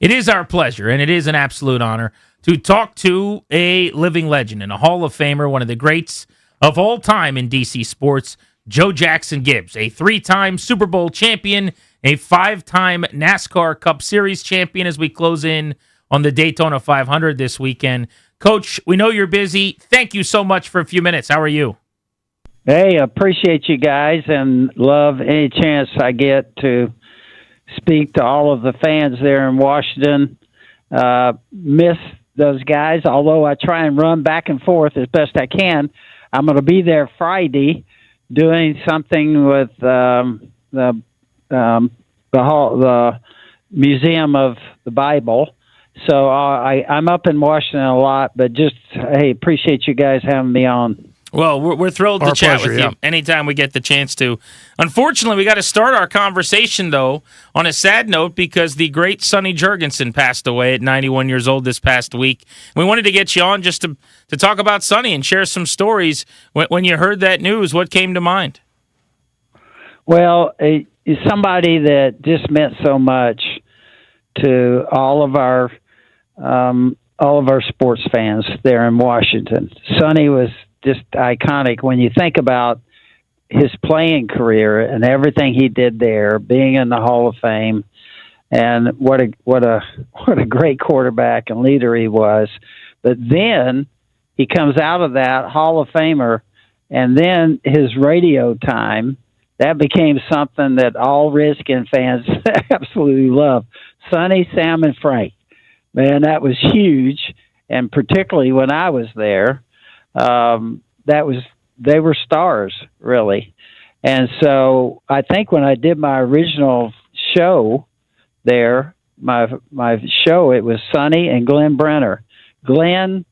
It is our pleasure, and it is an absolute honor to talk to a living legend and a Hall of Famer, one of the greats of all time in DC sports, Joe Jackson Gibbs, a 3-time Super Bowl champion, a 5-time NASCAR Cup Series champion as we close in on the Daytona 500 this weekend. Coach, we know you're busy. Thank you so much for a few minutes. How are you? Hey, appreciate you guys and love any chance I get to speak to all of the fans there in Washington. Miss those guys, although I try and run back and forth as best I can. I'm going to be there Friday doing something with the Museum of the Bible. So I'm up in Washington a lot, but just, hey, appreciate you guys having me on. Well, we're thrilled to chat with you anytime we get the chance to. Unfortunately, we got to start our conversation, though, on a sad note because the great Sonny Jurgensen passed away at 91 years old this past week. We wanted to get you on just to talk about Sonny and share some stories. When you heard that news, what came to mind? Well, somebody that just meant so much to all of our sports fans there in Washington. Sonny was just iconic when you think about his playing career and everything he did there, being in the Hall of Fame, and what a great quarterback and leader he was. But then he comes out of that Hall of Famer, and then his radio time, that became something that all Redskins fans absolutely love. Sonny, Sam, and Frank. Man, that was huge, and particularly when I was there, they were stars, really. And so I think when I did my original show there, my show, it was Sonny and Glenn Brenner. Glenn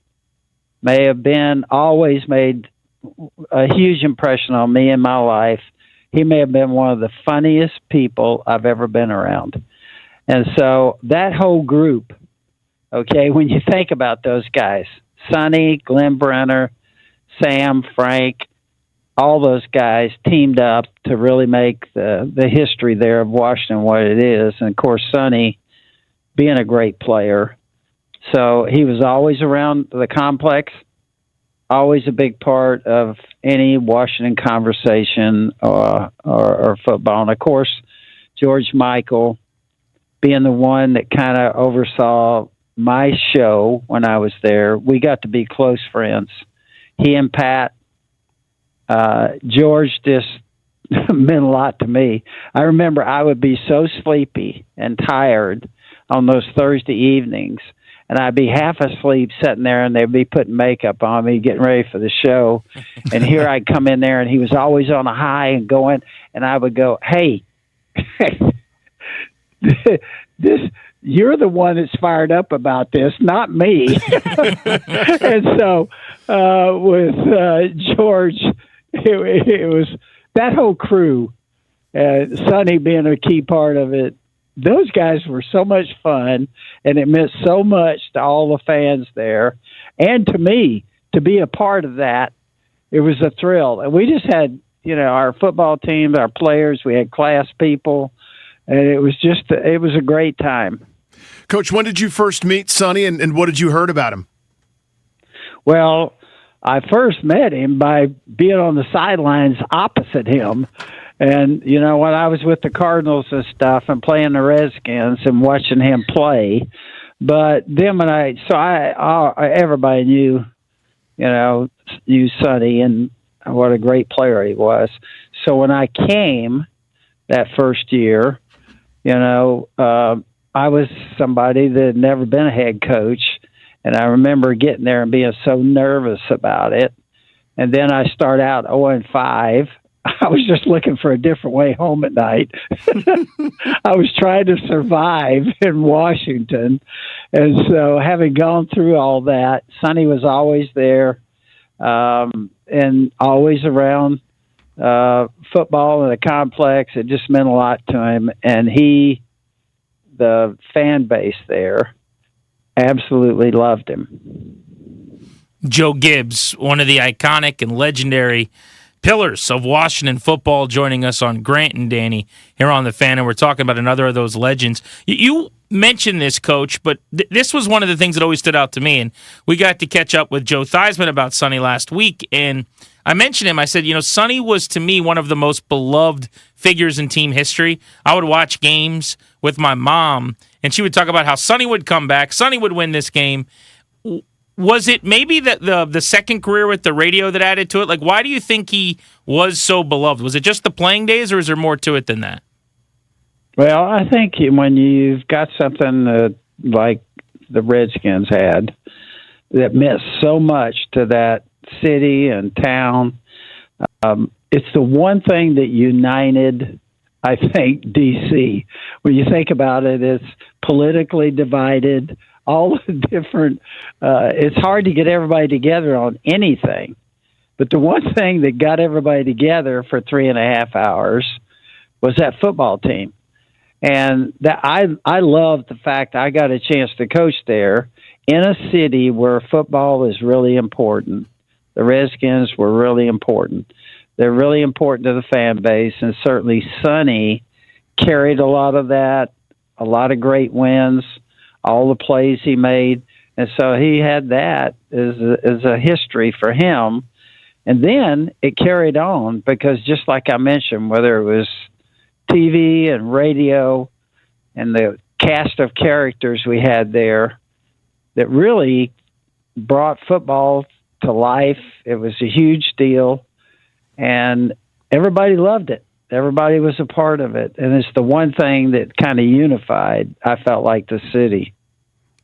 may have always made a huge impression on me in my life. He may have been one of the funniest people I've ever been around. And so that whole group, okay, when you think about those guys, Sonny, Glenn Brenner, Sam, Frank, all those guys teamed up to really make the history there of Washington what it is. And, of course, Sonny being a great player. So he was always around the complex, always a big part of any Washington conversation or football. And, of course, George Michael being the one that kind of oversaw my show when I was there. We got to be close friends. He and Pat, George just meant a lot to me. I remember I would be so sleepy and tired on those Thursday evenings, and I'd be half asleep sitting there, and they'd be putting makeup on me, getting ready for the show. And here I'd come in there, and he was always on a high and going, and I would go, hey, you're the one that's fired up about this, not me. And so with George, it was that whole crew, Sonny being a key part of it. Those guys were so much fun, and it meant so much to all the fans there. And to me, to be a part of that, it was a thrill. And we just had, our football team, our players, we had class people, and it was a great time. Coach, when did you first meet Sonny, and what did you heard about him? Well, I first met him by being on the sidelines opposite him. And, when I was with the Cardinals and stuff and playing the Redskins and watching him play. But then everybody knew Sonny and what a great player he was. So when I came that first year, I was somebody that had never been a head coach, and I remember getting there and being so nervous about it. And then I start out 0-5. I was just looking for a different way home at night. I was trying to survive in Washington. And so having gone through all that, Sonny was always there and always around football and the complex. It just meant a lot to him. And the fan base there, absolutely loved him. Joe Gibbs, one of the iconic and legendary pillars of Washington football, joining us on Grant and Danny here on The Fan, and we're talking about another of those legends. You mention this, Coach, but this was one of the things that always stood out to me. And we got to catch up with Joe Theismann about Sonny last week, and I mentioned him. I said, Sonny was to me one of the most beloved figures in team history. I would watch games with my mom, and she would talk about how Sonny would come back, Sonny would win this game. Was it maybe the second career with the radio that added to it? Like, why do you think he was so beloved? Was it just the playing days, or is there more to it than that? Well, I think when you've got something like the Redskins had that meant so much to that city and town, it's the one thing that united, I think, D.C. When you think about it, it's politically divided, all the different, it's hard to get everybody together on anything. But the one thing that got everybody together for 3.5 hours was that football team. And that I love the fact I got a chance to coach there in a city where football is really important. The Redskins were really important. They're really important to the fan base, and certainly Sonny carried a lot of that, a lot of great wins, all the plays he made. And so he had that as a history for him. And then it carried on because just like I mentioned, whether it was TV and radio and the cast of characters we had there that really brought football to life. It was a huge deal, and everybody loved it. Everybody was a part of it, and it's the one thing that kind of unified, I felt like, the city.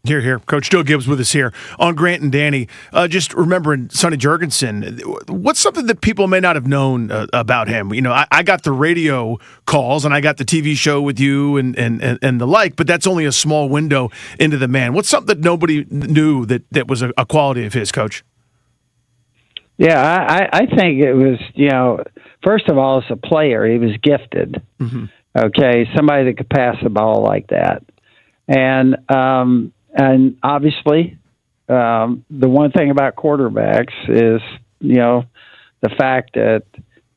Here. Coach Joe Gibbs with us here on Grant and Danny. Just remembering Sonny Jurgensen, what's something that people may not have known about him? I got the radio calls and I got the TV show with you and the like, but that's only a small window into the man. What's something that nobody knew that was a quality of his, Coach? Yeah, I think it was, first of all, as a player, he was gifted. Mm-hmm. Okay, somebody that could pass the ball like that. And obviously, the one thing about quarterbacks is, the fact that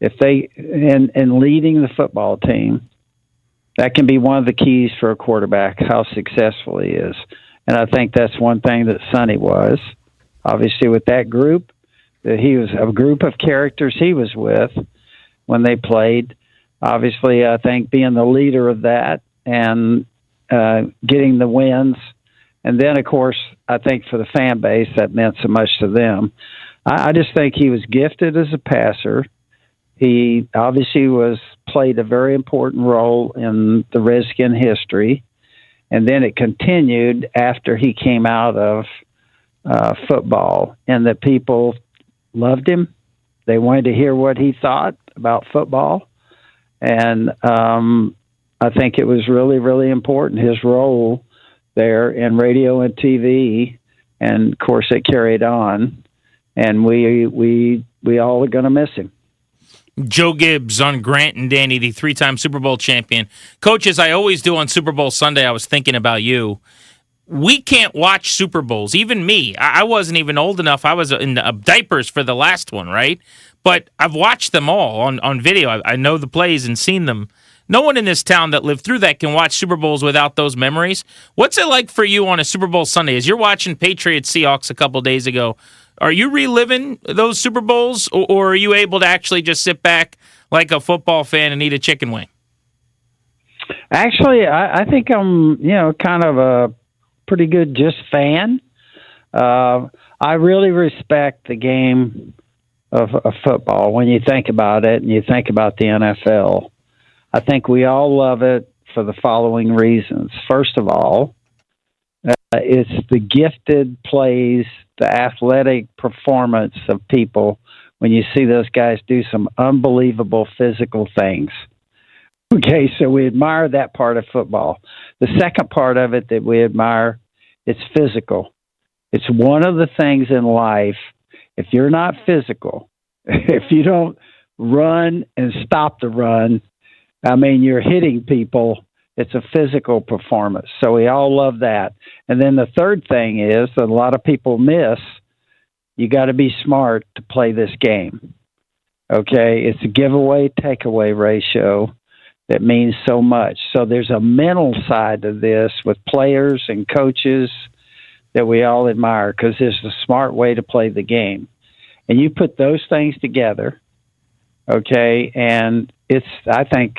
if they, in leading the football team, that can be one of the keys for a quarterback, how successful he is. And I think that's one thing that Sonny was. Obviously, with that group, that he was a group of characters he was with when they played. Obviously, I think being the leader of that and getting the wins. And then, of course, I think for the fan base, that meant so much to them. I just think he was gifted as a passer. He obviously played a very important role in the Redskin history. And then it continued after he came out of football, and that people loved him. They wanted to hear what he thought about football. And I think it was really, really important, his role there in radio and TV, and of course it carried on, and we all are going to miss him. Joe Gibbs on Grant and Danny, the 3-time Super Bowl champion. Coach, as I always do on Super Bowl Sunday, I was thinking about you. We can't watch Super Bowls, even me. I wasn't even old enough. I was in diapers for the last one, right? But I've watched them all on video. I know the plays and seen them. No one in this town that lived through that can watch Super Bowls without those memories. What's it like for you on a Super Bowl Sunday? As you're watching Patriots Seahawks a couple days ago, are you reliving those Super Bowls, or are you able to actually just sit back like a football fan and eat a chicken wing? Actually, I think I'm, kind of a pretty good just fan. I really respect the game of football when you think about it and you think about the NFL. I think we all love it for the following reasons. First of all, it's the gifted plays, the athletic performance of people when you see those guys do some unbelievable physical things. Okay, so we admire that part of football. The second part of it that we admire, it's physical. It's one of the things in life, if you're not physical, if you don't run and stop the run, you're hitting people. It's a physical performance. So we all love that. And then the third thing is that a lot of people miss, you got to be smart to play this game. Okay, it's a giveaway takeaway ratio. that means so much. So there's a mental side to this with players and coaches that we all admire because it's a smart way to play the game. And you put those things together, okay, and it's, I think,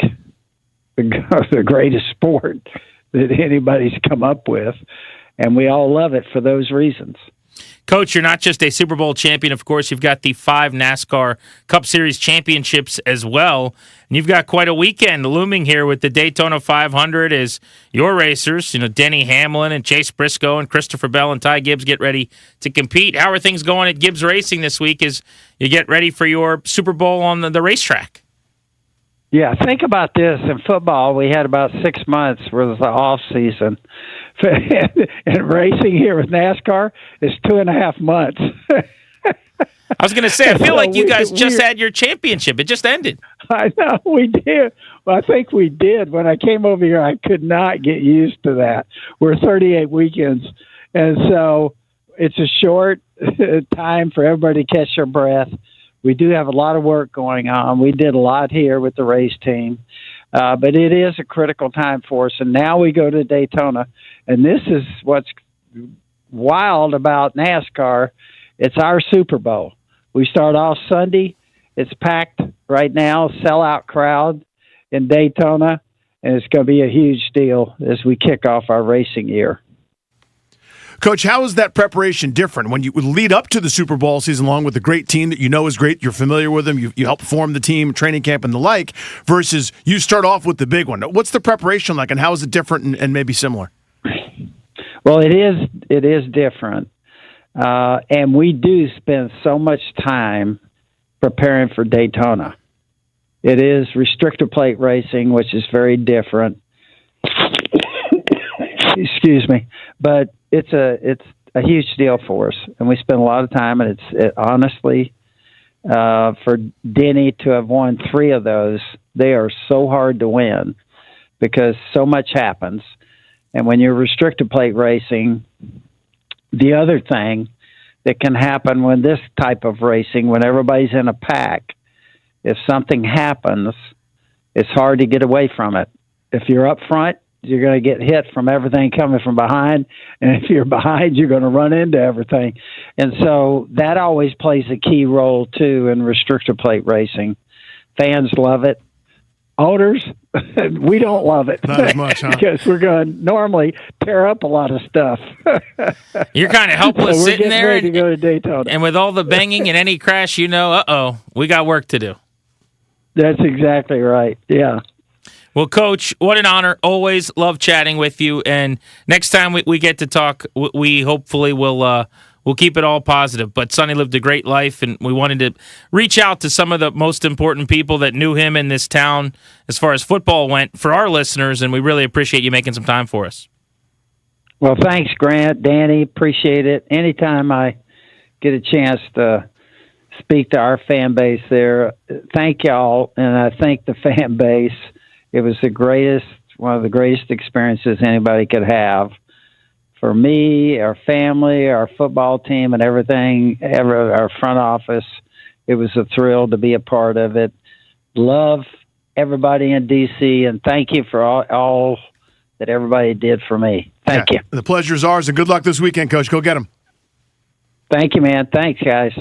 the greatest sport that anybody's come up with, and we all love it for those reasons. Coach, you're not just a Super Bowl champion. Of course, you've got the 5 NASCAR Cup Series championships as well. And you've got quite a weekend looming here with the Daytona 500 as your racers, Denny Hamlin and Chase Briscoe and Christopher Bell and Ty Gibbs get ready to compete. How are things going at Gibbs Racing this week as you get ready for your Super Bowl on the racetrack? Yeah, think about this. In football, we had about 6 months was the off season. And racing here with NASCAR is 2.5 months. I was going to say, I feel like you guys just had your championship. It just ended. I know, we did. Well, I think we did. When I came over here, I could not get used to that. We're 38 weekends, and so it's a short time for everybody to catch their breath. We do have a lot of work going on. We did a lot here with the race team. But it is a critical time for us. And now we go to Daytona. And this is what's wild about NASCAR. It's our Super Bowl. We start off Sunday. It's packed right now, sellout crowd in Daytona. And it's going to be a huge deal as we kick off our racing year. Coach, how is that preparation different when you lead up to the Super Bowl season along with a great team that you know is great, you're familiar with them, you help form the team, training camp and the like, versus you start off with the big one? What's the preparation like, and how is it different and maybe similar? Well, it is different. And we do spend so much time preparing for Daytona. It is restrictor plate racing, which is very different. Excuse me. But it's a huge deal for us, and we spend a lot of time. And it's honestly, for Denny to have won 3 of those, they are so hard to win because so much happens. And when you're restricted plate racing, the other thing that can happen when this type of racing, when everybody's in a pack, if something happens, it's hard to get away from it. If you're up front, you're going to get hit from everything coming from behind. And if you're behind, you're going to run into everything. And so that always plays a key role, too, in restrictor plate racing. Fans love it. Owners, we don't love it. Not as much, huh? Because we're going to normally tear up a lot of stuff. You're kind of helpless so sitting there. Ready to go to Daytona. And with all the banging and any crash, we got work to do. That's exactly right, yeah. Well, Coach, what an honor. Always love chatting with you. And next time we get to talk, we hopefully will keep it all positive. But Sonny lived a great life, and we wanted to reach out to some of the most important people that knew him in this town as far as football went for our listeners, and we really appreciate you making some time for us. Well, thanks, Grant, Danny. Appreciate it. Anytime I get a chance to speak to our fan base there, thank y'all, and I thank the fan base. It was one of the greatest experiences anybody could have. For me, our family, our football team, and everything, our front office, it was a thrill to be a part of it. Love everybody in D.C., and thank you for all that everybody did for me. Thank you. The pleasure is ours, and good luck this weekend, Coach. Go get them. Thank you, man. Thanks, guys.